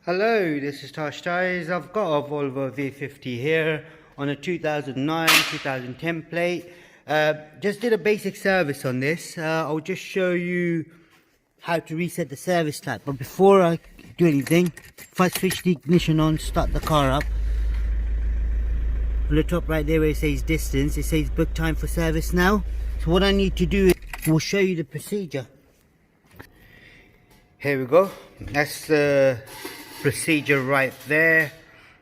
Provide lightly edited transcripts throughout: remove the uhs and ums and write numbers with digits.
Hello, this is Tosh Tyres. I've got a Volvo V50 here on a 2009-2010 plate. Just did a basic service on this. I'll just show you how to reset the service light. But before I do anything, first switch the ignition on, start the car up. On the top right there where it says distance, it says book time for service now. So what I need to do is we'll show you the procedure. Here we go. That's the procedure right there.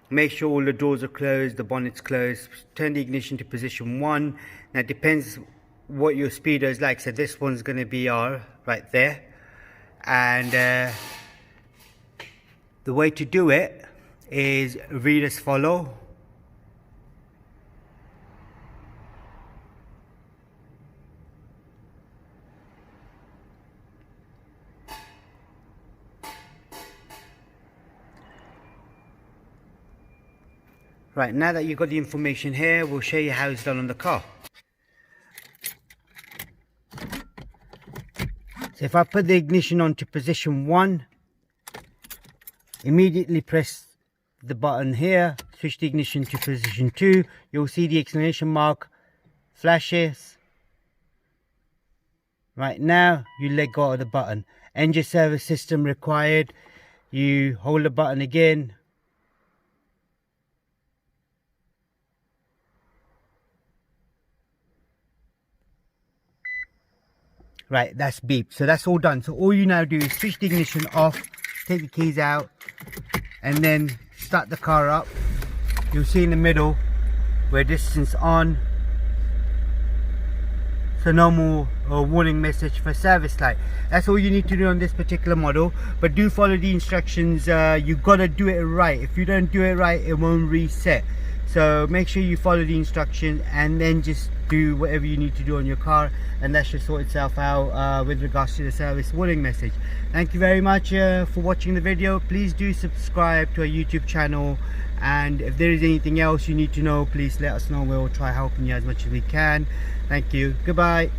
Make sure all the doors are closed, the bonnet's closed. Turn the ignition to position 1. Now it depends what your speedo is like. So this one's going to be R right there. And the way to do it is read as follow. Right, now that you've got the information here, we'll show you how it's done on the car. So if I put the ignition on to position 1, immediately press the button here, switch the ignition to position 2, you'll see the exclamation mark flashes. Right now, you let go of the button. Engine service system required. You hold the button again. Right, that's beep. So that's all done. So all you now do is switch the ignition off, take the keys out, and then start the car up. You'll see in the middle where distance on. So no more warning message for service light. That's all you need to do on this particular model. But do follow the instructions. You gotta do it right. If you don't do it right, it won't reset. So make sure you follow the instructions and then just do whatever you need to do on your car, and that should sort itself out with regards to the service warning message. Thank you very much for watching the video. Please do subscribe to our YouTube channel, and if there is anything else you need to know, please let us know. We'll try helping you as much as we can. Thank you. Goodbye.